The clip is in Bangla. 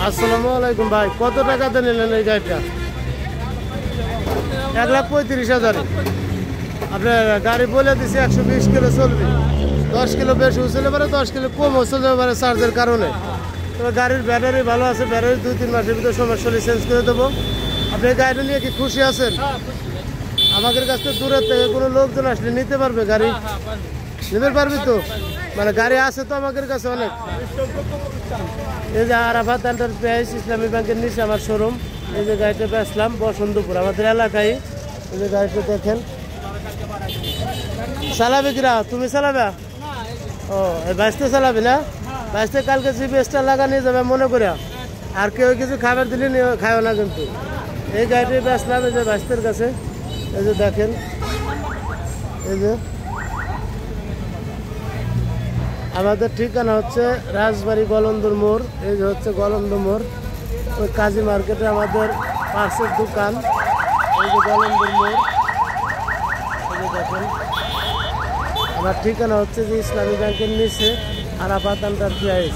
আসসালামু আলাইকুম ভাই, কত টাকাতে নিলেন এই গাড়িটা? 1,35,000। আপনার গাড়ি বলে দিছি 120 কিলো চলবে, 10 কিলো বেশি উচলে পারে, 10 কিলো কম উচলে পারে চার্জের কারণে। তবে গাড়ির ব্যাটারি ভালো আছে, ব্যাটারি 2-3 মাসের ভিতরে সমস্যা হলে চেঞ্জ করে দেবো। আপনি এই গাড়িটা নিয়ে কি খুশি আছেন? আমাদের কাছ থেকে দূরের থেকে কোনো লোকজন আসলে নিতে পারবে গাড়ি? নিতে পারবি তো? মানে গাড়ি আছে তো আমাদের কাছে অনেক। এই যে আরাফাত এন্টারপ্রাইজ ইসলামী ব্যাংকের নিচে আমার শোরুম। এই যে গাড়িটা বেচলাম বসন্তপুর আমাদের এলাকায়। এই যে গাড়িটা দেখেন। চালাবে কিরা? তুমি চালাবে? ও এই বাইশটা চালাবি না? বাইশটা কালকে জিপিএসটা লাগা নিয়ে যাবে মনে করে। আর কেউ কিছু খাবার দিলে খায়ও না কিন্তু। এই গাড়িটা বেচলাম এই যে বাইশটার কাছে। এই যে দেখেন, এই যে আমাদের ঠিকানা হচ্ছে রাজবাড়ি গলন্দর মোড়। এই যে হচ্ছে গলন্দর মোড়, ওই কাজী মার্কেটে আমাদের পার্সের দোকান। এই যে গলন্দর মোড়, এই যে দেখেন। আমার ঠিকানা হচ্ছে যে ইসলামী ব্যাংকের নিচে আরাফাত এন্টারপ্রাইজ।